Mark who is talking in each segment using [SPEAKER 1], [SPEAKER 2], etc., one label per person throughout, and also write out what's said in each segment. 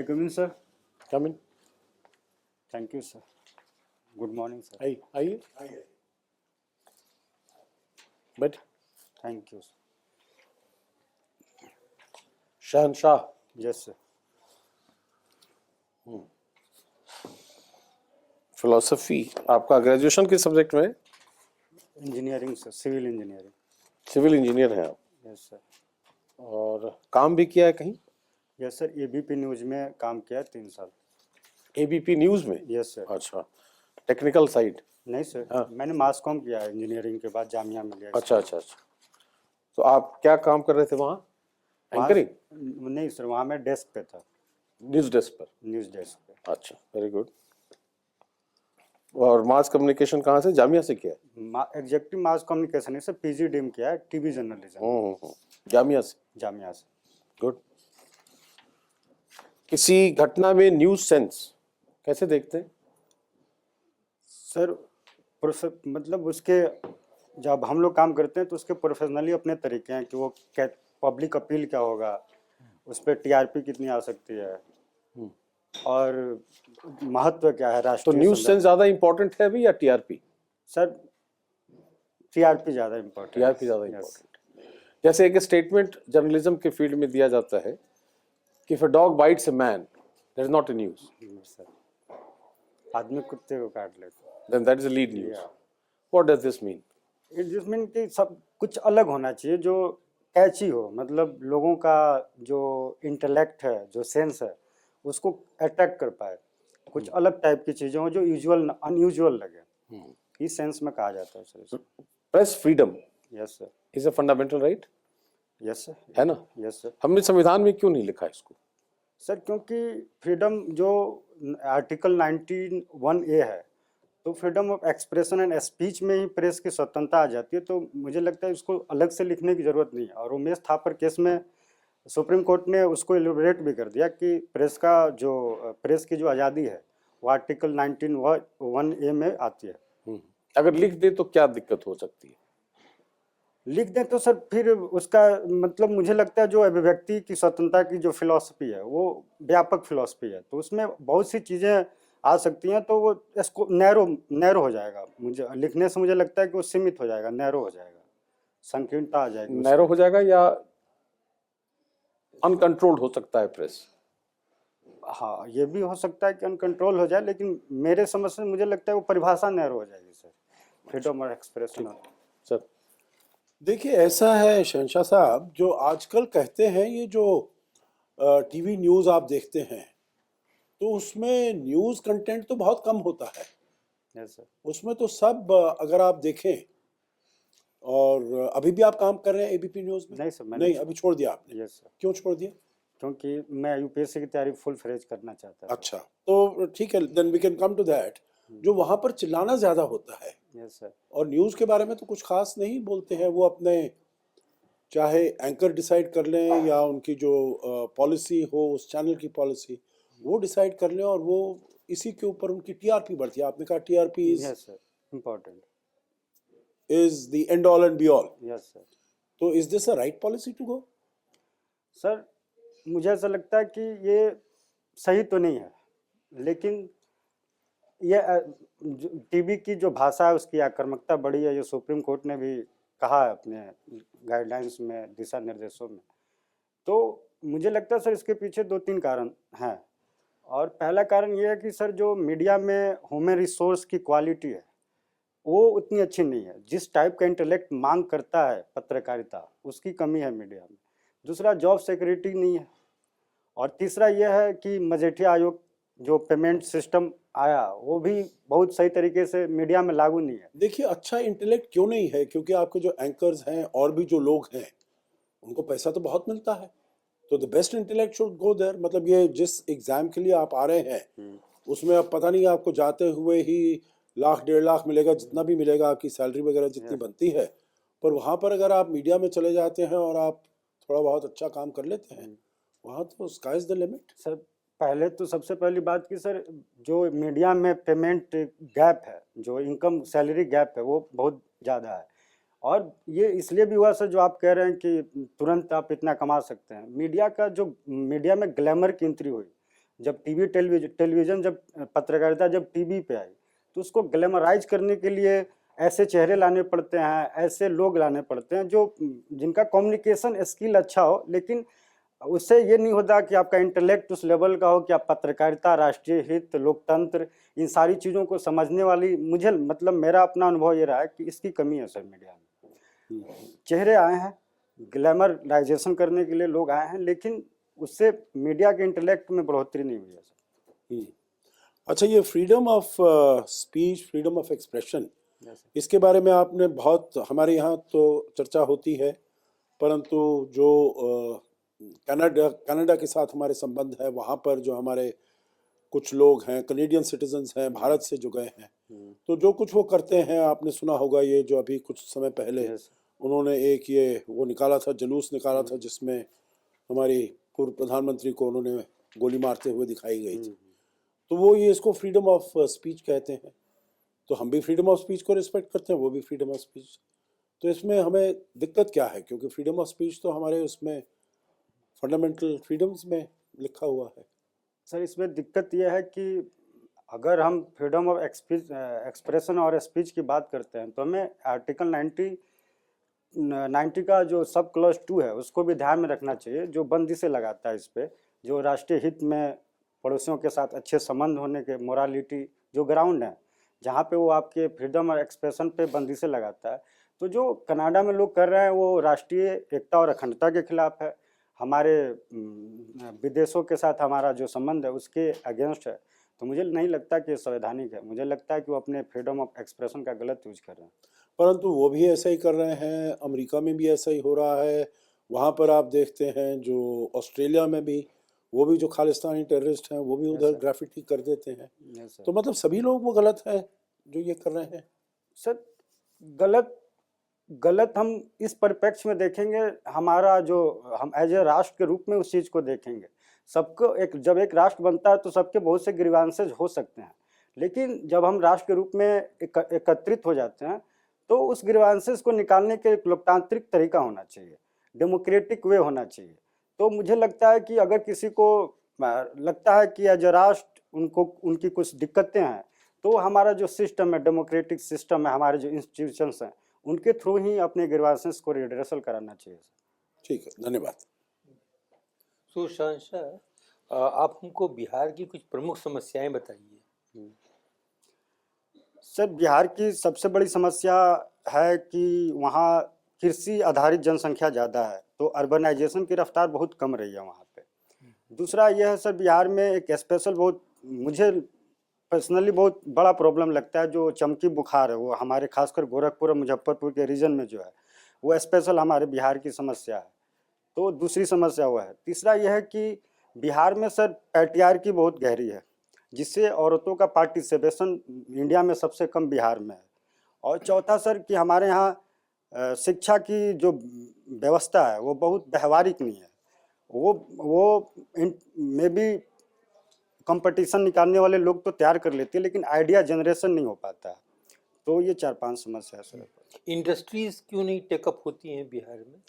[SPEAKER 1] I come in, sir?
[SPEAKER 2] Come in.
[SPEAKER 1] Thank you, sir. Good morning, sir.
[SPEAKER 2] आइए बैठ।
[SPEAKER 1] Thank you, sir.
[SPEAKER 2] Shahenshah,
[SPEAKER 1] Yes, sir.
[SPEAKER 2] Philosophy आपका graduation किस subject में है?
[SPEAKER 1] Engineering, sir. Civil engineering.
[SPEAKER 2] Civil engineer हैं आप
[SPEAKER 1] Yes, sir.
[SPEAKER 2] और काम भी किया है कहीं?
[SPEAKER 1] Yes, sir. ABP न्यूज में काम किया 3 साल.
[SPEAKER 2] एबीपी न्यूज में?
[SPEAKER 1] Yes, sir.
[SPEAKER 2] अच्छा, टेक्निकल साइड?
[SPEAKER 1] नहीं सर,
[SPEAKER 2] हाँ।
[SPEAKER 1] मैंने मास कॉम किया है इंजीनियरिंग के बाद जामिया में लिया.
[SPEAKER 2] अच्छा अच्छा अच्छा। तो आप क्या काम कर रहे थे वहाँ? एंकरिंग?
[SPEAKER 1] नहीं सर, वहाँ मैं डेस्क पे था,
[SPEAKER 2] न्यूज डेस्क पर?
[SPEAKER 1] न्यूज डेस्क पे.
[SPEAKER 2] अच्छा, वेरी गुड। और मास कम्युनिकेशन कहाँ से? जामिया से किया है?
[SPEAKER 1] एग्जेक्टिव मास कम्युनिकेशन है सर, PG डीम किया है, टीवी जर्नलिज्म.
[SPEAKER 2] जामिया से?
[SPEAKER 1] जामिया से.
[SPEAKER 2] गुड। किसी घटना में न्यूज सेंस कैसे देखते हैं?
[SPEAKER 1] सर मतलब उसके जब हम लोग काम करते हैं तो उसके प्रोफेशनली अपने तरीके हैं कि वो क्या पब्लिक अपील क्या होगा, उस पर TRP कितनी आ सकती है और महत्व क्या है
[SPEAKER 2] तो
[SPEAKER 1] राष्ट्रीय
[SPEAKER 2] न्यूज
[SPEAKER 1] संदर्भ.
[SPEAKER 2] सेंस ज्यादा इंपॉर्टेंट है अभी या टीआरपी?
[SPEAKER 1] सर TRP ज़्यादा इम्पोर्टेंट.
[SPEAKER 2] टीआरपी ज्यादा इंपॉर्टेंट। जैसे एक स्टेटमेंट जर्नलिज्म के फील्ड में दिया जाता है कि if a dog bites a man that is not a news,
[SPEAKER 1] sir आदमी कुत्ते को काट लेते.
[SPEAKER 2] Then that is a lead news.
[SPEAKER 1] Yeah.
[SPEAKER 2] What does this mean?
[SPEAKER 1] It just mean कि सब कुछ अलग होना चाहिए जो कैची हो, मतलब लोगों का जो इंटेलेक्ट है, जो सेंस है, उसको अट्रैक्ट कर पाए. कुछ अलग टाइप की चीज़ें हो जो यूजुअल अनयूजुअल लगे, इस सेंस में कहा जाता है sir.
[SPEAKER 2] Press freedom
[SPEAKER 1] yes sir.
[SPEAKER 2] Is a fundamental right,
[SPEAKER 1] yes sir.
[SPEAKER 2] है ना?
[SPEAKER 1] Yes sir.
[SPEAKER 2] हमने संविधान में क्यों नहीं लिखा इसको?
[SPEAKER 1] सर क्योंकि फ्रीडम जो आर्टिकल 91A है, तो freedom of expression and speech में ही प्रेस की स्वतंत्रता आ जाती है. तो मुझे लगता है इसको अलग से लिखने की जरूरत नहीं है. और उमेश थापर केस में सुप्रीम कोर्ट ने उसको एलिबरेट भी कर दिया कि प्रेस की जो आज़ादी है वो आर्टिकल 91A में आती है.
[SPEAKER 2] अगर लिख दे तो क्या दिक्कत हो सकती है?
[SPEAKER 1] लिख दें तो सर फिर उसका मतलब मुझे लगता है जो अभिव्यक्ति की स्वतंत्रता की जो फिलॉसफी है वो व्यापक फिलॉसफी है, तो उसमें बहुत सी चीज़ें आ सकती हैं, तो वो इसको नैरो हो जाएगा. मुझे लिखने से मुझे लगता है कि वो सीमित हो जाएगा, नैरो हो जाएगा, संकीर्णता आ जाएगी.
[SPEAKER 2] नैरो हो जाएगा या अनकंट्रोल्ड हो सकता है प्रेस?
[SPEAKER 1] हाँ, ये भी हो सकता है कि अनकंट्रोल हो जाए, लेकिन मेरे समझ से मुझे लगता है वो परिभाषा नैरो हो जाएगी sir, freedom of expression.
[SPEAKER 2] Sir
[SPEAKER 3] देखिए ऐसा है शहनशाह साहब, जो आजकल कहते हैं ये जो टीवी न्यूज़ आप देखते हैं तो उसमें न्यूज़ कंटेंट तो बहुत कम होता है.
[SPEAKER 1] Yes sir.
[SPEAKER 3] उसमें तो सब अगर आप देखें, और अभी भी आप काम कर रहे हैं एबीपी न्यूज़ में?
[SPEAKER 1] नहीं सर, मैंने
[SPEAKER 3] नहीं, अभी छोड़ दिया आपने?
[SPEAKER 1] Yes sir.
[SPEAKER 3] क्यों छोड़ दिया?
[SPEAKER 1] क्योंकि मैं UPSC की तैयारी फुल फ्लेज करना चाहता था.
[SPEAKER 3] अच्छा, तो ठीक है, then we can come to that. जो वहाँ पर चिल्लाना ज़्यादा होता है
[SPEAKER 1] यस सर.
[SPEAKER 3] और न्यूज़ के बारे में तो कुछ खास नहीं बोलते हैं. वो अपने चाहे एंकर डिसाइड कर लें या उनकी जो पॉलिसी हो, उस चैनल की पॉलिसी वो डिसाइड कर लें, और वो इसी के ऊपर उनकी TRP बढ़ती है. आपने कहा TRP
[SPEAKER 1] yes sir, important.
[SPEAKER 3] Is the end all and be all.
[SPEAKER 1] Yes sir.
[SPEAKER 3] तो is this a right policy to go?
[SPEAKER 1] Sir मुझे ऐसा लगता है कि ये सही तो नहीं है, लेकिन ये टीवी की जो भाषा है उसकी आक्रामकता बढ़ी है, ये सुप्रीम कोर्ट ने भी कहा है अपने गाइडलाइंस में, दिशा निर्देशों में. तो मुझे लगता है सर इसके पीछे 2-3 कारण हैं. और पहला कारण ये है कि सर जो मीडिया में ह्यूमन रिसोर्स की क्वालिटी है वो उतनी अच्छी नहीं है. जिस टाइप का इंटेलेक्ट मांग करता है पत्रकारिता, उसकी कमी है मीडिया में. दूसरा, जॉब सिक्योरिटी नहीं है. और तीसरा यह है कि मजीठिया आयोग जो पेमेंट सिस्टम आया वो भी बहुत सही तरीके से मीडिया में लागू नहीं है.
[SPEAKER 3] देखिए अच्छा इंटेलेक्ट क्यों नहीं है, क्योंकि आपके जो एंकर्स हैं और भी जो लोग हैं उनको पैसा तो बहुत मिलता है, तो the best intellect should go there. मतलब ये जिस एग्जाम के लिए आप आ रहे हैं उसमें अब पता नहीं आपको जाते हुए ही 1,00,000-1.5 लाख मिलेगा, जितना भी मिलेगा आपकी सैलरी वगैरह जितनी बनती है, पर वहाँ पर अगर आप मीडिया में चले जाते हैं और आप थोड़ा बहुत अच्छा काम कर लेते हैं, वहाँ तो sky is the limit.
[SPEAKER 1] Sir पहले तो सबसे पहली बात कि सर जो मीडिया में पेमेंट गैप है, जो इनकम सैलरी गैप है, वो बहुत ज़्यादा है. और ये इसलिए भी हुआ सर, जो आप कह रहे हैं कि तुरंत आप इतना कमा सकते हैं. मीडिया में ग्लैमर की एंट्री हुई. जब टेलीविजन जब पत्रकारिता जब टीवी पे आई तो उसको ग्लैमराइज करने के लिए ऐसे चेहरे लाने पड़ते हैं, ऐसे लोग लाने पड़ते हैं जो जिनका कम्युनिकेशन स्किल अच्छा हो, लेकिन उससे ये नहीं होता कि आपका इंटेलेक्ट उस लेवल का हो कि आप पत्रकारिता, राष्ट्रीय हित, लोकतंत्र, इन सारी चीज़ों को समझने वाली, मुझे मतलब मेरा अपना अनुभव ये रहा है कि इसकी कमी है सर मीडिया में। चेहरे आए हैं, ग्लैमराइजेशन करने के लिए लोग आए हैं, लेकिन उससे मीडिया के इंटेलेक्ट में बढ़ोतरी नहीं हुई है सर।
[SPEAKER 3] अच्छा, ये freedom of speech, freedom of expression,
[SPEAKER 1] Yes, sir.
[SPEAKER 3] इसके बारे में आपने बहुत, हमारे यहाँ तो चर्चा होती है, परंतु जो कनाडा के साथ हमारे संबंध है, वहाँ पर जो हमारे कुछ लोग हैं, कनेडियन सिटीजन्स हैं, भारत से जो गए हैं, तो जो कुछ वो करते हैं, आपने सुना होगा ये जो अभी कुछ समय पहले
[SPEAKER 1] Yes, sir.
[SPEAKER 3] उन्होंने एक ये वो निकाला था, जुलूस निकाला था, जिसमें हमारी पूर्व प्रधानमंत्री को उन्होंने गोली मारते हुए दिखाई गई थी। तो वो ये इसको फ्रीडम ऑफ स्पीच कहते हैं। तो हम भी फ्रीडम ऑफ स्पीच को रिस्पेक्ट करते हैं, वो भी फ्रीडम ऑफ स्पीच। तो इसमें हमें दिक्कत क्या है? क्योंकि फ्रीडम ऑफ स्पीच तो हमारे उसमें फंडामेंटल फ्रीडम्स में लिखा हुआ है।
[SPEAKER 1] सर इसमें दिक्कत यह है कि अगर हम फ्रीडम ऑफ एक्सप्रेशन और स्पीच की बात करते हैं तो हमें आर्टिकल 90 का जो सब क्लॉज 2 है उसको भी ध्यान में रखना चाहिए, जो बंदिशें लगाता है इस पे, जो राष्ट्रीय हित में पड़ोसियों के साथ अच्छे संबंध होने के, मोरालिटी जो ग्राउंड है जहाँ पे वो आपके फ्रीडम और एक्सप्रेशन पे बंदिशें लगाता है। तो जो कनाडा में लोग कर रहे हैं वो राष्ट्रीय एकता और अखंडता के खिलाफ है, हमारे विदेशों के साथ हमारा जो संबंध है उसके अगेंस्ट है। तो मुझे नहीं लगता कि ये संवैधानिक है, मुझे लगता है कि वो अपने फ्रीडम ऑफ एक्सप्रेशन का गलत यूज कर रहे हैं।
[SPEAKER 3] परंतु वो भी ऐसा ही कर रहे हैं, अमेरिका में भी ऐसा ही हो रहा है। वहाँ पर आप देखते हैं जो ऑस्ट्रेलिया में भी, वो भी जो खालिस्तानी टेररिस्ट हैं वो भी उधर ग्राफिटी कर देते हैं।
[SPEAKER 1] Yes, sir.
[SPEAKER 3] तो मतलब सभी लोग वो गलत है जो ये कर रहे हैं।
[SPEAKER 1] सर गलत हम इस परिप्रेक्ष्य में देखेंगे, हमारा जो हम एज ए राष्ट्र के रूप में उस चीज़ को देखेंगे। सबको जब एक राष्ट्र बनता है तो सबके बहुत से ग्रीवांसेज हो सकते हैं, लेकिन जब हम राष्ट्र के रूप में एकत्रित हो जाते हैं तो उस ग्रीवांसेस को निकालने के एक लोकतांत्रिक तरीका होना चाहिए, डेमोक्रेटिक वे होना चाहिए। तो मुझे लगता है कि अगर किसी को लगता है कि एज ए राष्ट्र उनकी कुछ दिक्कतें हैं तो हमारा जो सिस्टम है, डेमोक्रेटिक सिस्टम है, हमारे जो इंस्टीट्यूशंस हैं, उनके थ्रू ही अपने ग्रीवांसेस को रिड्रेसल कराना चाहिए।
[SPEAKER 3] ठीक है, धन्यवाद।
[SPEAKER 4] सुशांत सर, आप हमको बिहार की कुछ प्रमुख समस्याएं बताइए।
[SPEAKER 1] सर बिहार की सबसे बड़ी समस्या है कि वहाँ कृषि आधारित जनसंख्या ज़्यादा है, तो अर्बनाइजेशन की रफ्तार बहुत कम रही है वहाँ पे। दूसरा यह है सर, बिहार में एक स्पेशल बहुत मुझे पर्सनली बहुत बड़ा प्रॉब्लम लगता है, जो चमकी बुखार है, वो हमारे खासकर गोरखपुर और मुजफ्फरपुर के रीजन में जो है वो स्पेशल हमारे बिहार की समस्या है। तो दूसरी समस्या वो है। तीसरा यह है कि बिहार में सर पैट्रियार्की बहुत गहरी है, जिससे औरतों का पार्टिसिपेशन इंडिया में सबसे कम बिहार में है। और चौथा सर कि हमारे यहाँ शिक्षा की जो व्यवस्था है वो बहुत व्यवहारिक नहीं है, वो मे बी कंपटीशन निकालने वाले लोग तो तैयार कर लेते हैं लेकिन आइडिया जनरेशन नहीं हो पाता है। तो ये 4-5 समस्या है सर।
[SPEAKER 4] इंडस्ट्रीज क्यों नहीं टेकअप होती हैं बिहार में?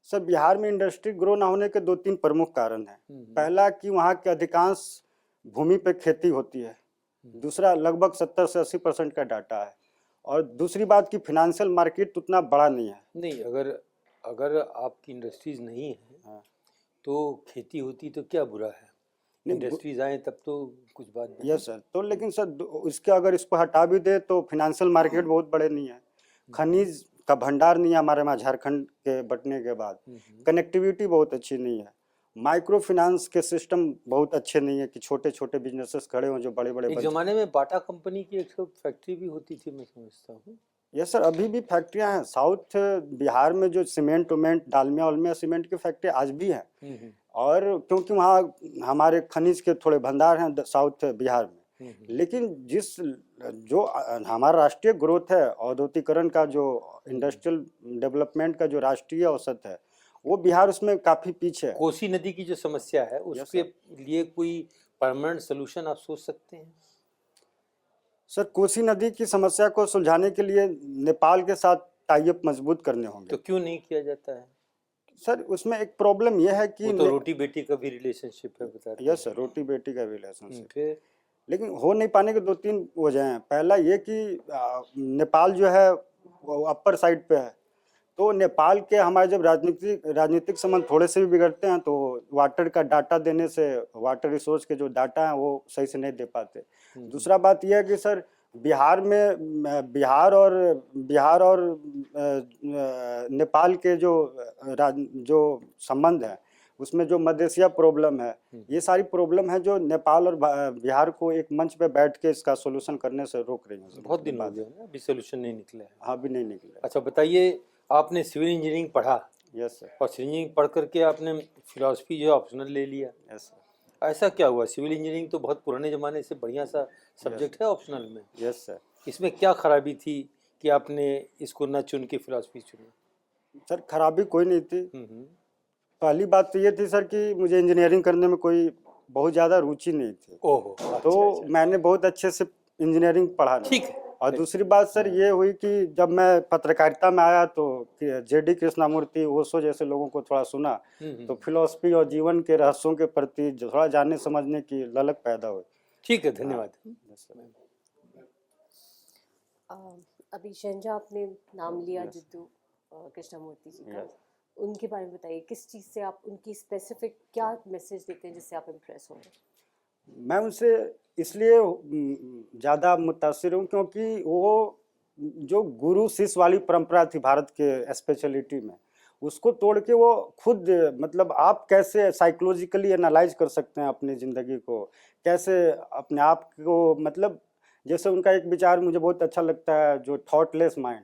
[SPEAKER 1] सर बिहार में इंडस्ट्री ग्रो ना होने के 2-3 प्रमुख कारण हैं। पहला कि वहाँ के अधिकांश भूमि पे खेती होती है, दूसरा लगभग 70 से 80% का डाटा है, और दूसरी बात कि फिनेंशियल मार्केट उतना बड़ा नहीं है।
[SPEAKER 4] नहीं, अगर आपकी इंडस्ट्रीज नहीं है तो खेती होती तो क्या बुरा है? इंडस्ट्रीज आए तब तो कुछ बात नहीं।
[SPEAKER 1] यस सर, तो लेकिन सर इसके अगर इसको हटा भी दे तो फिनेंशियल मार्केट बहुत बड़े नहीं है, खनिज का भंडार नहीं है हमारे वहाँ झारखंड के बटने के बाद, कनेक्टिविटी बहुत अच्छी नहीं है, माइक्रो फाइनेंस के सिस्टम बहुत अच्छे नहीं है कि छोटे छोटे बिजनेसेस खड़े हों जो बड़े बड़े।
[SPEAKER 4] एक जमाने में बाटा कंपनी की एक फैक्ट्री भी होती थी, मैं समझता हूँ।
[SPEAKER 1] यस सर, अभी भी फैक्ट्रियां हैं साउथ बिहार में, जो सीमेंट उमेंट डालमिया उलमिया सीमेंट की फैक्ट्री आज भी है। और क्योंकि वहाँ हमारे खनिज के थोड़े भंडार हैं साउथ बिहार में, लेकिन जो हमारा राष्ट्रीय ग्रोथ है, औद्योगिकरण का जो इंडस्ट्रियल डेवलपमेंट का जो राष्ट्रीय औसत है, वो बिहार उसमें काफी पीछे है।
[SPEAKER 4] कोसी नदी की जो समस्या है उसके लिए कोई परमानेंट सोल्यूशन आप सोच सकते हैं?
[SPEAKER 1] सर कोसी नदी की समस्या को सुलझाने के लिए नेपाल के साथ टाई अप मजबूत करने होंगे।
[SPEAKER 4] तो क्यों नहीं किया जाता है?
[SPEAKER 1] सर उसमें एक प्रॉब्लम यह है कि
[SPEAKER 4] वो तो रोटी बेटी का भी रिलेशनशिप है बता रहे
[SPEAKER 1] यस सर, रोटी बेटी का रिलेशनशिप,
[SPEAKER 4] फिर
[SPEAKER 1] लेकिन हो नहीं पाने के 2-3 वजह हैं। पहला ये कि नेपाल जो है वो अपर साइड पे है, तो नेपाल के हमारे जब राजनीतिक संबंध थोड़े से भी बिगड़ते हैं तो वाटर का डाटा देने से, वाटर रिसोर्स के जो डाटा हैं वो सही से नहीं दे पाते। दूसरा बात यह है कि सर बिहार में बिहार और नेपाल के जो संबंध है उसमें जो मधेसिया प्रॉब्लम है, ये सारी प्रॉब्लम है जो नेपाल और बिहार को एक मंच पे बैठ के इसका सोल्यूशन करने से रोक रही है।
[SPEAKER 4] बहुत दिन हो गए ना, अभी सोल्यूशन नहीं निकला है।
[SPEAKER 1] हाँ, भी नहीं निकला।
[SPEAKER 4] अच्छा बताइए, आपने सिविल इंजीनियरिंग पढ़ा
[SPEAKER 1] यस सर।
[SPEAKER 4] और सिविल इंजीनियरिंग पढ़ करके आपने फिलोसफी जो है ऑप्शनल ले लिया,
[SPEAKER 1] यस सर।
[SPEAKER 4] ऐसा क्या हुआ? सिविल इंजीनियरिंग तो बहुत पुराने ज़माने से बढ़िया सा सब्जेक्ट है ऑप्शनल में।
[SPEAKER 1] Yes sir.
[SPEAKER 4] इसमें क्या खराबी थी कि आपने इसको न चुन के फिलोसफी चुनी?
[SPEAKER 1] सर खराबी कोई नहीं थी।
[SPEAKER 4] हम्म।
[SPEAKER 1] पहली बात तो ये थी सर कि मुझे इंजीनियरिंग करने में कोई बहुत ज़्यादा रुचि नहीं थी,
[SPEAKER 4] ओहो,
[SPEAKER 1] तो मैंने बहुत अच्छे से इंजीनियरिंग पढ़ा नहीं।
[SPEAKER 4] ठीक है।
[SPEAKER 1] और दूसरी बात सर ये हुई कि जब मैं पत्रकारिता में आया तो जेडी कृष्णमूर्ति, ओशो जैसे लोगों को थोड़ा सुना, तो फिलोसफी और जीवन के रहस्यों के प्रति थोड़ा जानने समझने की ललक पैदा हुई।
[SPEAKER 4] ठीक है, धन्यवाद।
[SPEAKER 5] अभी शहनशाह आपने नाम लिया जिद्दू कृष्णमूर्ति जी का, उनके बारे में बताइए, किस चीज़ से आप उनकी स्पेसिफिक क्या मैसेज देते हैं जिससे आप इम्प्रेस हो?
[SPEAKER 1] मैं उनसे इसलिए ज़्यादा मुतासिर हूँ क्योंकि वो जो गुरु शिष्य वाली परंपरा थी भारत के स्पेशलिटी में, उसको तोड़ के वो खुद, मतलब आप कैसे साइकोलॉजिकली एनालाइज कर सकते हैं अपनी ज़िंदगी को, कैसे अपने आप को, मतलब जैसे उनका एक विचार मुझे बहुत अच्छा लगता है, जो थॉटलेस माइंड,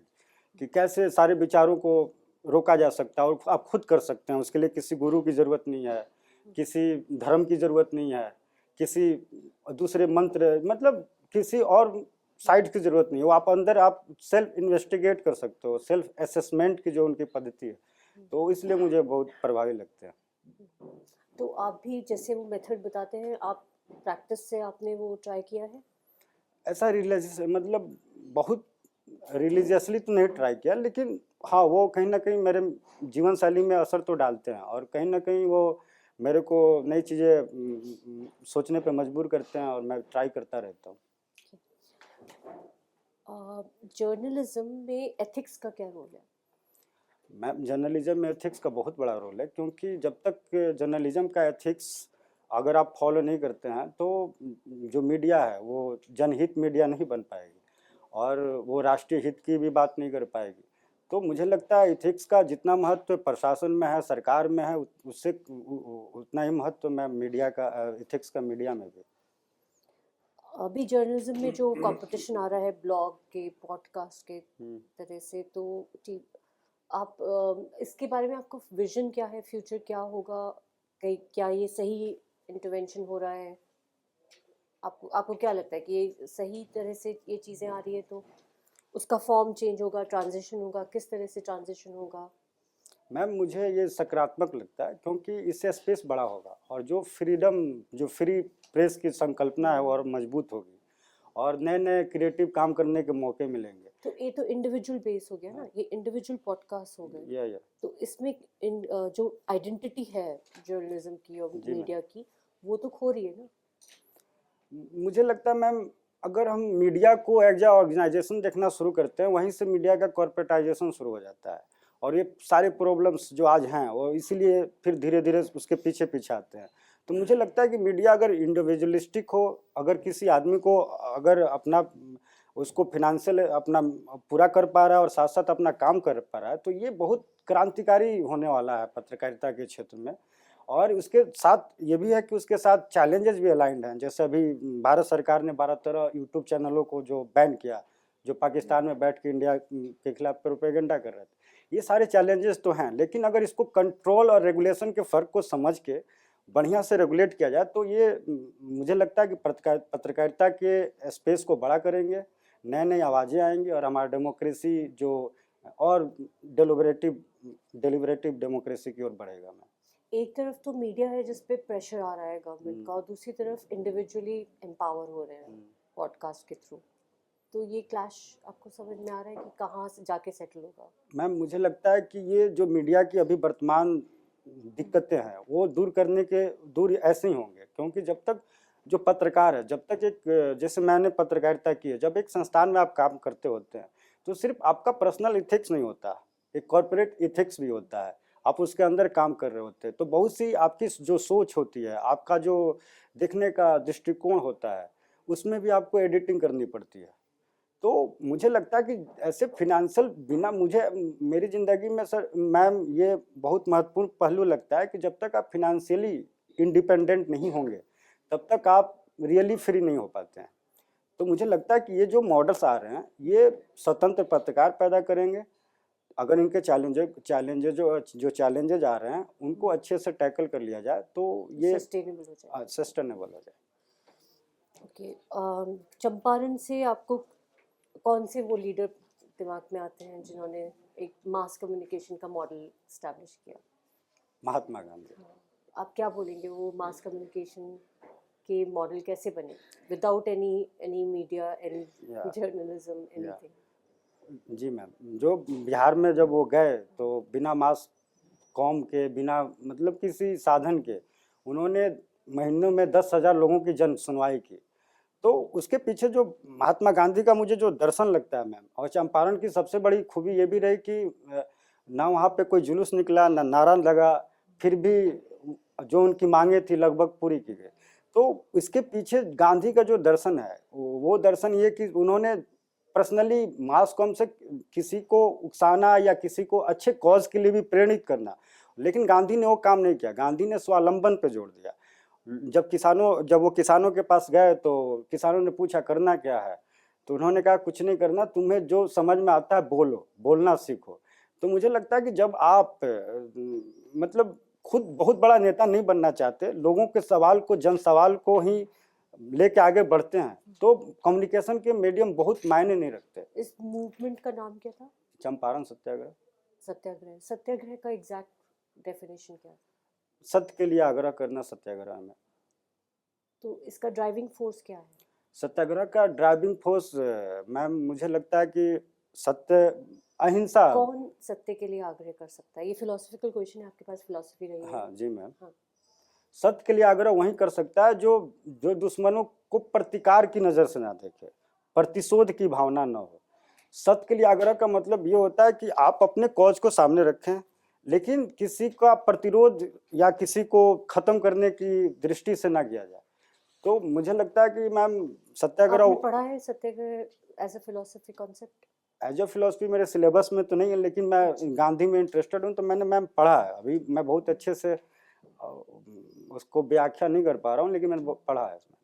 [SPEAKER 1] कि कैसे सारे विचारों को रोका जा सकता है और आप खुद कर सकते हैं। उसके लिए किसी गुरु की ज़रूरत नहीं है, किसी धर्म की ज़रूरत नहीं है, किसी दूसरे मंत्र, मतलब किसी और साइड की ज़रूरत नहीं है। वो आप अंदर आप सेल्फ इन्वेस्टिगेट कर सकते हो, सेल्फ असेसमेंट की जो उनकी पद्धति है, तो इसलिए मुझे बहुत प्रभावी लगते हैं।
[SPEAKER 5] तो आप भी जैसे वो मेथड बताते हैं, आप प्रैक्टिस से आपने वो ट्राई किया है?
[SPEAKER 1] ऐसा रिलीजियस, मतलब बहुत रिलीजियसली तो नहीं ट्राई किया, लेकिन हाँ वो कहीं ना कहीं मेरे जीवन शैली में असर तो डालते हैं और कहीं ना कहीं वो मेरे को नई चीज़ें सोचने पे मजबूर करते हैं और मैं ट्राई करता रहता हूँ।
[SPEAKER 5] जर्नलिज्म में एथिक्स का क्या रोल है?
[SPEAKER 1] मैम जर्नलिज्म में एथिक्स का बहुत बड़ा रोल है, क्योंकि जब तक जर्नलिज्म का एथिक्स अगर आप फॉलो नहीं करते हैं तो जो मीडिया है वो जनहित मीडिया नहीं बन पाएगी और वो राष्ट्रीय हित की भी बात नहीं कर पाएगी। तो मुझे लगता है एथिक्स का जितना महत्व प्रशासन में है, सरकार में है, उससे उतना ही महत्व मैं मीडिया का, एथिक्स का मीडिया में भी।
[SPEAKER 5] अभी जर्नलिज्म में जो कंपटीशन आ रहा है ब्लॉग के, पॉडकास्ट के तरह से, तो आप इसके बारे में आपका विजन क्या है? फ्यूचर क्या होगा? क्या ये सही इंटरवेंशन हो रहा है? आपको क्या लगता है कि ये सही तरह से ये चीज़ें आ रही है तो उसका फॉर्म चेंज होगा, ट्रांजिशन होगा, किस तरह से ट्रांजिशन होगा?
[SPEAKER 1] मैम मुझे ये सकारात्मक लगता है क्योंकि इससे स्पेस बड़ा होगा और जो फ्रीडम, जो फ्री प्रेस की संकल्पना है वो और मजबूत होगी और नए नए क्रिएटिव काम करने के मौके मिलेंगे।
[SPEAKER 5] तो ये तो इंडिविजुअल बेस हो गया ना, ये इंडिविजुअल पॉडकास्ट हो गए।
[SPEAKER 1] या
[SPEAKER 5] तो इसमें जो आइडेंटिटी है जर्नलिज्म की और मीडिया की, वो तो खो रही है ना?
[SPEAKER 1] मुझे लगता है मैम अगर हम मीडिया को एज ए ऑर्गेनाइजेशन देखना शुरू करते हैं, वहीं से मीडिया का कॉर्पोरेटाइजेशन शुरू हो जाता है और ये सारे प्रॉब्लम्स जो आज हैं वो इसीलिए फिर धीरे धीरे उसके पीछे पीछे आते हैं। तो मुझे लगता है कि मीडिया अगर इंडिविजुअलिस्टिक हो, अगर किसी आदमी को अगर अपना उसको फिनेंशियल अपना पूरा कर पा रहा है और साथ साथ अपना काम कर पा रहा है, तो ये बहुत क्रांतिकारी होने वाला है पत्रकारिता के क्षेत्र में। और उसके साथ ये भी है कि उसके साथ चैलेंजेस भी अलाइंड हैं। जैसे अभी भारत सरकार ने 12-13 यूट्यूब चैनलों को जो बैन किया, जो पाकिस्तान में बैठ के इंडिया के खिलाफ प्रोपेगेंडा कर रहे थे, ये सारे चैलेंजेस तो हैं, लेकिन अगर इसको कंट्रोल और रेगुलेशन के फ़र्क को समझ के बढ़िया से रेगुलेट किया जाए तो ये मुझे लगता है कि पत्रकारिता के स्पेस को बड़ा करेंगे, नए नई आवाज़ें आएंगी और हमारा डेमोक्रेसी जो और डेलिबरेटिव डेमोक्रेसी की ओर बढ़ेगा। मैं
[SPEAKER 5] एक तरफ तो मीडिया है जिस पे प्रेशर आ रहा है गवर्नमेंट का, और दूसरी तरफ इंडिविजुअली एम्पावर हो रहे हैं पॉडकास्ट के थ्रू। तो ये क्लैश आपको समझ में आ रहा है कि कहाँ से जाके सेटल होगा?
[SPEAKER 1] मैम मुझे लगता है कि ये जो मीडिया की अभी वर्तमान दिक्कतें हैं वो दूर ऐसे ही होंगे, क्योंकि जब तक जो पत्रकार है, जब तक एक जैसे मैंने पत्रकारिता की है, जब एक संस्थान में आप काम करते होते हैं तो सिर्फ आपका पर्सनल इथिक्स नहीं होता, एक कॉर्पोरेट इथिक्स भी होता है, आप उसके अंदर काम कर रहे होते हैं। तो बहुत सी आपकी जो सोच होती है, आपका जो देखने का दृष्टिकोण होता है, उसमें भी आपको एडिटिंग करनी पड़ती है। तो मुझे लगता है कि ऐसे फिनेंशियल बिना मुझे मेरी ज़िंदगी में सर मैम ये बहुत महत्वपूर्ण पहलू लगता है कि जब तक आप फिनेंशियली इंडिपेंडेंट नहीं होंगे तब तक आप रियली फ्री नहीं हो पाते हैं। तो मुझे लगता है कि ये जो मॉडल्स आ रहे हैं ये स्वतंत्र पत्रकार पैदा करेंगे। अगर इनके चैलेंजेज जो चैलेंजेज आ रहे हैं उनको अच्छे से टैकल कर लिया जाए तो ये
[SPEAKER 5] सस्टेनेबल हो जाए।
[SPEAKER 1] सस्टेनेबल हो जाए।
[SPEAKER 5] ओके, चंपारण से आपको कौन से वो लीडर दिमाग में आते हैं जिन्होंने एक मास कम्युनिकेशन का मॉडल स्टैब्लिश किया?
[SPEAKER 1] महात्मा गांधी।
[SPEAKER 5] आप क्या बोलेंगे, वो मास कम्युनिकेशन के मॉडल कैसे बने without any media, any journalism, anything?
[SPEAKER 1] जी मैम, जो बिहार में जब वो गए तो बिना मास कॉम के, बिना मतलब किसी साधन के, उन्होंने महीनों में 10,000 लोगों की जन सुनवाई की। तो उसके पीछे जो महात्मा गांधी का मुझे जो दर्शन लगता है मैम, और चंपारण की सबसे बड़ी खूबी ये भी रही कि ना वहाँ पे कोई जुलूस निकला, ना नारा लगा, फिर भी जो उनकी मांगे थी लगभग पूरी की गई। तो इसके पीछे गांधी का जो दर्शन है वो दर्शन ये कि उन्होंने पर्सनली मास कॉम से किसी को उकसाना या किसी को अच्छे कॉज के लिए भी प्रेरित करना, लेकिन गांधी ने वो काम नहीं किया। गांधी ने स्वावलंबन पे जोर दिया। जब वो किसानों के पास गए तो किसानों ने पूछा करना क्या है, तो उन्होंने कहा कुछ नहीं करना, तुम्हें जो समझ में आता है बोलना सीखो। तो मुझे लगता है कि जब आप मतलब खुद बहुत बड़ा नेता नहीं बनना चाहते, लोगों के सवाल को, जन सवाल को ही लेके आगे बढ़ते हैं, तो कम्युनिकेशन के मीडियम बहुत मायने नहीं रखते।
[SPEAKER 5] इस मूवमेंट का नाम क्या था?
[SPEAKER 1] चंपारण सत्याग्रह।
[SPEAKER 5] सत्याग्रह का एग्जैक्ट डेफिनेशन क्या है?
[SPEAKER 1] सत्य के लिए आग्रह करना सत्याग्रह में।
[SPEAKER 5] तो इसका ड्राइविंग फोर्स क्या है?
[SPEAKER 1] सत्याग्रह का ड्राइविंग फोर्स मैम मुझे लगता है कि सत्य, अहिंसा।
[SPEAKER 5] कौन सत्य के लिए आग्रह कर सकता है? ये फिलोसफिकल क्वेश्चन है, आपके पास फिलोसफी रही है।
[SPEAKER 1] हाँ जी मैम।
[SPEAKER 5] हाँ।
[SPEAKER 1] सत्य के लिए आग्रह वही कर सकता है जो दुश्मनों को प्रतिकार की नज़र से ना देखे, प्रतिशोध की भावना न हो। सत्य के लिए आग्रह का मतलब ये होता है कि आप अपने कॉज को सामने रखें, लेकिन किसी का प्रतिरोध या किसी को खत्म करने की दृष्टि से ना किया जाए। तो मुझे लगता है कि मैम सत्याग्रह
[SPEAKER 5] आपने पढ़ा है satyagraha as a philosophy concept?
[SPEAKER 1] As a philosophy मेरे सिलेबस में तो नहीं है, लेकिन मैं गांधी में इंटरेस्टेड हूँ, तो मैंने मैम पढ़ा है। अभी मैं बहुत अच्छे से उसको व्याख्या नहीं कर पा रहा हूँ, लेकिन मैंने पढ़ा है इसमें।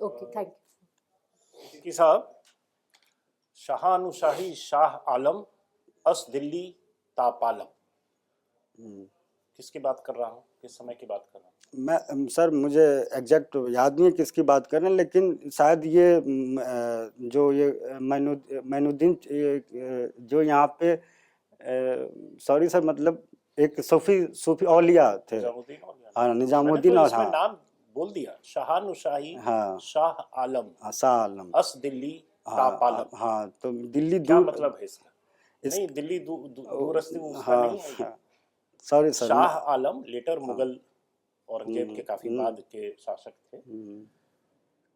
[SPEAKER 5] Okay, thank you.
[SPEAKER 6] कि साहब, शाहानुशाही शाह आलम अस दिल्ली तापालम, किसकी बात कर रहा हूँ, किस समय की बात कर रहा हूँ?
[SPEAKER 1] मैं सर मुझे एग्जैक्ट याद नहीं है किसकी बात कर रहे हैं, लेकिन शायद ये जो ये मैनुद्दीन जो यहाँ पे सॉरी सर, मतलब एक सूफी औलिया थे।
[SPEAKER 6] निजामुद्दीन औलिया।
[SPEAKER 1] हाँ, निजामुद्दीन।
[SPEAKER 6] मैंने
[SPEAKER 1] और
[SPEAKER 6] तो इसमें
[SPEAKER 1] हाँ
[SPEAKER 6] नाम बोल दिया, शाहानुशाही
[SPEAKER 1] हाँ
[SPEAKER 6] शाह आलम
[SPEAKER 1] शाह आलम।
[SPEAKER 6] अस दिल्ली तापालम।
[SPEAKER 1] हाँ तो दिल्ली
[SPEAKER 6] क्या
[SPEAKER 1] दूर,
[SPEAKER 6] मतलब है इसका? नहीं, दिल्ली दूरस्ती उसका
[SPEAKER 1] हाँ
[SPEAKER 6] नहीं है।
[SPEAKER 1] Sorry sir.
[SPEAKER 6] Shah Alam later Mughal Aurangzeb के काफी बाद के शासक थे।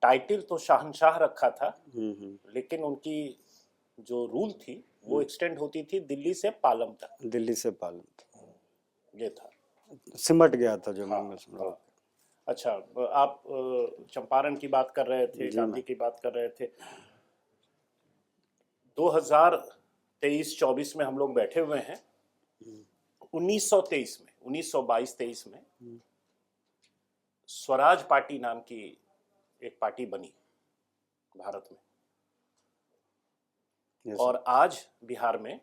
[SPEAKER 6] टाइटल तो शहंशाह रखा था, लेकिन उनकी जो रूल थी वो एक्सटेंड होती थी दिल्ली से पालम तक।
[SPEAKER 1] दिल्ली से पालम
[SPEAKER 6] ये था,
[SPEAKER 1] सिमट गया था जो
[SPEAKER 6] हाँ,
[SPEAKER 1] मैं सुना।
[SPEAKER 6] हाँ। अच्छा, आप चंपारण की बात कर रहे थे, गांधी की बात कर रहे थे। 2023-24 में हम लोग बैठे हुए हैं। 1923 में, 1922-23 में स्वराज पार्टी नाम की एक पार्टी बनी भारत में। और आज बिहार में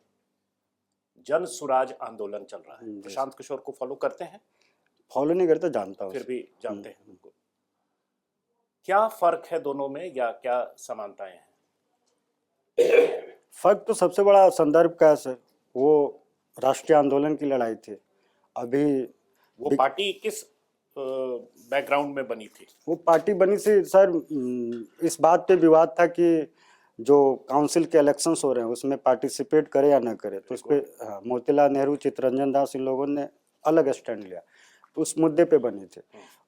[SPEAKER 6] जन सुराज आंदोलन चल रहा है। प्रशांत किशोर को फॉलो करते हैं?
[SPEAKER 1] फॉलो नहीं करते, जानता हूँ,
[SPEAKER 6] फिर भी जानते हैं उनको। क्या फर्क है दोनों में, या क्या समानताएं हैं?
[SPEAKER 1] फर्क तो सबसे बड़ा संदर्भ का है सर। वो राष्ट्रीय आंदोलन की लड़ाई थी। अभी
[SPEAKER 6] वो पार्टी किस बैकग्राउंड में बनी थी?
[SPEAKER 1] वो पार्टी बनी थी सर, इस बात पे विवाद था कि जो काउंसिल के इलेक्शंस हो रहे हैं उसमें पार्टिसिपेट करे या ना करे, तो उस पे मोतीलाल नेहरू, चित्तरंजन दास, इन लोगों ने अलग स्टैंड लिया, तो उस मुद्दे पे बनी थी।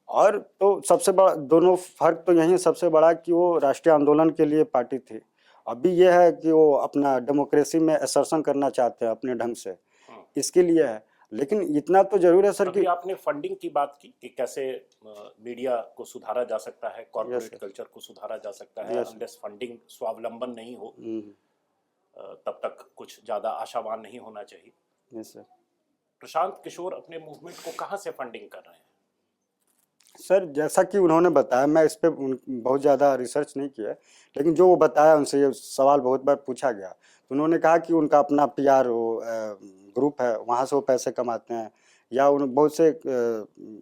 [SPEAKER 1] और तो सबसे बड़ा दोनों फर्क तो यही है, सबसे बड़ा कि वो राष्ट्रीय आंदोलन के लिए पार्टी थी, अभी ये है कि वो अपना डेमोक्रेसी में असर्शन करना चाहते हैं अपने ढंग से, इसके लिए है। लेकिन इतना तो जरूर है सर
[SPEAKER 6] अभी
[SPEAKER 1] कि
[SPEAKER 6] आपने फंडिंग की बात की कि कैसे मीडिया को सुधारा जा सकता है, कॉर्पोरेट कल्चर को सुधारा जा सकता है। अनलेस फंडिंग स्वावलंबन नहीं हो तब तक कुछ ज्यादा आशावान नहीं होना चाहिए।
[SPEAKER 1] Yes sir.
[SPEAKER 6] प्रशांत किशोर अपने मूवमेंट को कहाँ से फंडिंग कर रहे हैं?
[SPEAKER 1] सर जैसा कि उन्होंने बताया, मैं इस पे बहुत ज़्यादा रिसर्च नहीं किया, लेकिन जो वो बताया, उनसे ये सवाल बहुत बार पूछा गया, तो उन्होंने कहा कि उनका अपना पीआर ग्रुप है, वहाँ से वो पैसे कमाते हैं, या उन बहुत से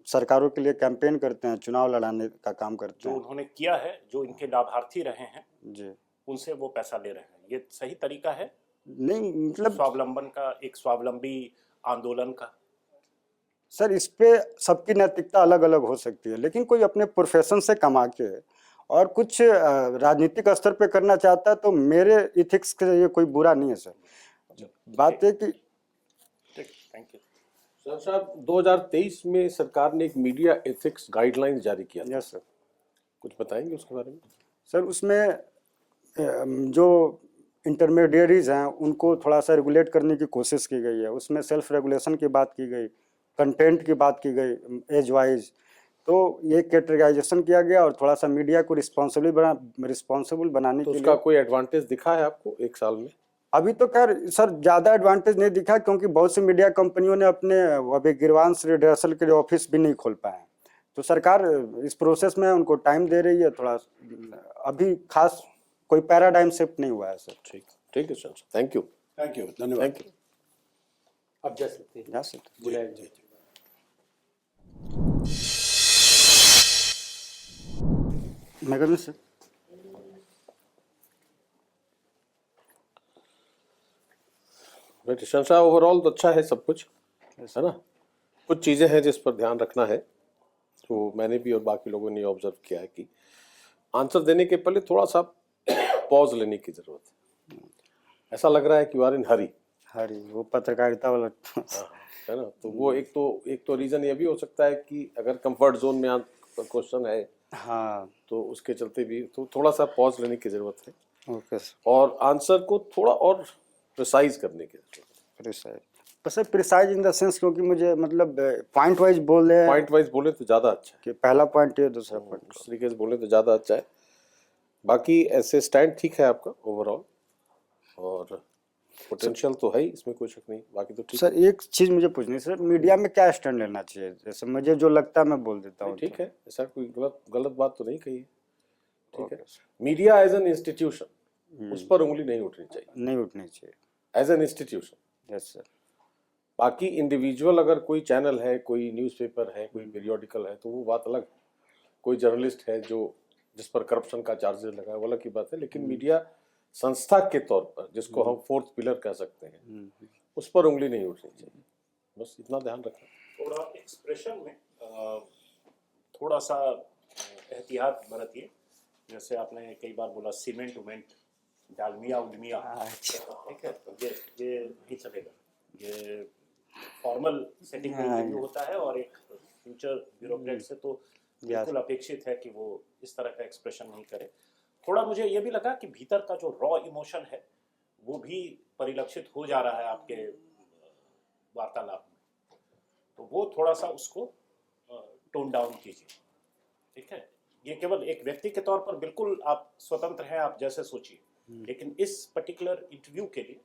[SPEAKER 1] सरकारों के लिए कैंपेन करते हैं, चुनाव लड़ाने का काम करते
[SPEAKER 6] जो
[SPEAKER 1] हैं।
[SPEAKER 6] उन्होंने किया है, जो इनके लाभार्थी रहे हैं
[SPEAKER 1] जी
[SPEAKER 6] उनसे वो पैसा ले रहे हैं, ये सही तरीका है
[SPEAKER 1] नहीं, मतलब
[SPEAKER 6] स्वावलंबन का, एक स्वावलंबी आंदोलन का?
[SPEAKER 1] सर इस पे सबकी नैतिकता अलग अलग हो सकती है, लेकिन कोई अपने प्रोफेशन से कमा के और कुछ राजनीतिक स्तर पे करना चाहता है तो मेरे इथिक्स के लिए कोई बुरा नहीं है सर। बात है कि
[SPEAKER 6] थैंक यू
[SPEAKER 2] सर साहब, 2023 में सरकार ने एक मीडिया एथिक्स गाइडलाइंस जारी किया था,
[SPEAKER 1] यस सर।
[SPEAKER 2] कुछ बताएंगे उसके बारे में?
[SPEAKER 1] सर उसमें जो इंटरमीडिएरीज हैं उनको थोड़ा सा रेगुलेट करने की कोशिश की गई है, उसमें सेल्फ रेगुलेशन की बात की गई, कंटेंट की बात की गई एज वाइज, तो ये कैटेगराइजेशन किया गया और थोड़ा सा मीडिया को रिस्पॉन्सिबल बनाने
[SPEAKER 2] तो
[SPEAKER 1] के
[SPEAKER 2] उसका
[SPEAKER 1] लिए।
[SPEAKER 2] कोई एडवांटेज दिखा है आपको एक साल में?
[SPEAKER 1] अभी तो खैर सर ज़्यादा एडवांटेज नहीं दिखा, क्योंकि बहुत सी मीडिया कंपनियों ने अपने अभी गिरवांश रिहर्सल के लिए ऑफिस भी नहीं खोल पाए, तो सरकार इस प्रोसेस में उनको टाइम दे रही है थोड़ा, अभी खास कोई पैराडाइम शिफ्ट नहीं हुआ है सर।
[SPEAKER 2] ठीक है सर, थैंक यू।
[SPEAKER 3] धन्यवाद।
[SPEAKER 2] Thank you.
[SPEAKER 4] अब जा सकते हैं,
[SPEAKER 1] जा सकते हैं।
[SPEAKER 4] बुलाया जाए।
[SPEAKER 1] मैं कहूँ सर
[SPEAKER 2] किशन साहब, ओवरऑल तो अच्छा है सब कुछ, है ना? कुछ चीज़ें हैं जिस पर ध्यान रखना है, तो मैंने भी और बाकी लोगों ने ऑब्जर्व किया है कि आंसर देने के पहले थोड़ा सा पॉज लेने की जरूरत है। ऐसा लग रहा है कि यू आर इन हरी,
[SPEAKER 1] हरी, वो पत्रकारिता वाला
[SPEAKER 2] है ना? तो वो एक तो रीज़न ये भी हो सकता है कि अगर कंफर्ट जोन में क्वेश्चन है
[SPEAKER 1] हाँ
[SPEAKER 2] तो उसके चलते भी तो थोड़ा सा पॉज लेने की जरूरत है,
[SPEAKER 1] ओके सर।
[SPEAKER 2] और आंसर को थोड़ा और प्रिसाइज करने की जरूरत है।
[SPEAKER 1] प्रिसाइज, बस प्रिसाइज इन द सेंस, क्योंकि मुझे मतलब पॉइंट वाइज बोल रहे हैं
[SPEAKER 2] पॉइंट वाइज बोले तो ज़्यादा अच्छा है,
[SPEAKER 1] कि पहला पॉइंट ये, दूसरा पॉइंट।
[SPEAKER 2] उस तरीके से बोले तो ज़्यादा अच्छा है। बाकी ऐसे स्टैंड ठीक है आपका ओवरऑल, और पोटेंशियल तो है ही, इसमें कोई शक नहीं, बाकी तो ठीक
[SPEAKER 1] सर एक चीज मुझे पूछनी है, सर मीडिया में क्या स्टैंड लेना चाहिए? जैसे मुझे जो लगता है मैं बोल देता
[SPEAKER 2] है।
[SPEAKER 1] हूँ।
[SPEAKER 2] ठीक है, ऐसा कोई गलत बात तो नहीं कही है, ठीक
[SPEAKER 1] ओके
[SPEAKER 2] है। मीडिया एज एन इंस्टीट्यूशन, उस पर उंगली नहीं उठनी चाहिए,
[SPEAKER 1] नहीं उठनी चाहिए।
[SPEAKER 2] As an institution.
[SPEAKER 1] Yes sir.
[SPEAKER 2] बाकी इंडिविजुअल अगर कोई चैनल है, कोई न्यूज़पेपर है, कोई पीरियोडिकल है, तो वो बात अलग। कोई जर्नलिस्ट है जो जिस पर करप्शन का चार्जेस लगा है, वो अलग की बात है, लेकिन मीडिया संस्था के तौर पर, जिसको हम फोर्थ पिलर कह सकते हैं, उस पर उंगली नहीं उठनी चाहिए, बस इतना ध्यान रखना।
[SPEAKER 6] थोड़ा एक्सप्रेशन में थोड़ा सा एहतियात बरतिए। जैसे आपने कई बार बोला सीमेंट उमेंट, डालमिया उलमिया, ठीक है, तो ये नहीं चलेगा। ये फॉर्मल सेटिंग में इंटरव्यू होता है, और एक फ्यूचर ब्यूरोक्रेट से तो बिल्कुल अपेक्षित है कि वो इस तरह का एक्सप्रेशन नहीं करे। थोड़ा मुझे ये भी लगा कि भीतर का जो रॉ इमोशन है वो भी परिलक्षित हो जा रहा है आपके वार्तालाप में, तो वो थोड़ा सा उसको टोन डाउन कीजिए, ठीक है। ये केवल एक व्यक्ति के तौर पर बिल्कुल आप स्वतंत्र हैं, आप जैसे सोचिए, लेकिन इस पर्टिकुलर इंटरव्यू के लिए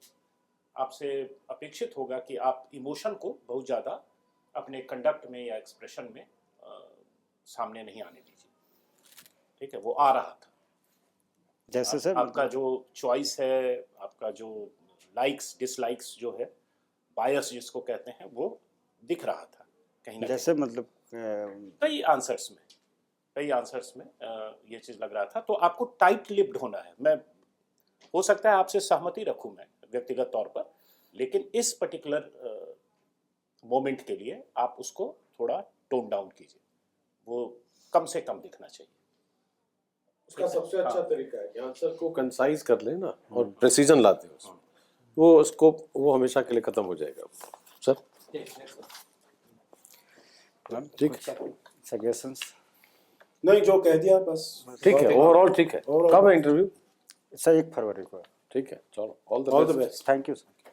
[SPEAKER 6] आपसे अपेक्षित होगा कि आप इमोशन को बहुत ज़्यादा अपने कंडक्ट में या एक्सप्रेशन में सामने नहीं आने दीजिए, ठीक है। वो आ रहा था,
[SPEAKER 1] जैसे सर
[SPEAKER 6] आपका जो चॉइस है, आपका जो लाइक्स डिसलाइक्स जो है, बायस जिसको कहते हैं, वो दिख रहा था कहीं ना
[SPEAKER 1] जैसे मतलब
[SPEAKER 6] कई आंसर्स में ये चीज़ लग रहा था। तो आपको टाइट लिप्ड होना है। मैं हो सकता है आपसे सहमति रखूं मैं व्यक्तिगत तौर पर, लेकिन इस पर्टिकुलर मोमेंट के लिए आप उसको थोड़ा टोन डाउन कीजिए, वो कम से कम दिखना चाहिए।
[SPEAKER 2] उसका सबसे अच्छा तरीका है कि आंसर को कंसाइज कर लें ना और प्रेसिजन लाते हैं उसमें, वो स्कोप वो हमेशा के लिए खत्म हो जाएगा। सर ठीक
[SPEAKER 1] सजेशंस?
[SPEAKER 3] नहीं, जो कह दिया बस
[SPEAKER 2] ठीक है, ओवरऑल ठीक है।
[SPEAKER 3] Overall-
[SPEAKER 2] कब है इंटरव्यू?
[SPEAKER 1] सर 1 फरवरी को।
[SPEAKER 2] ठीक है, चलो all
[SPEAKER 3] all
[SPEAKER 2] the
[SPEAKER 3] the
[SPEAKER 2] best.
[SPEAKER 3] Best.
[SPEAKER 1] Thank you sir.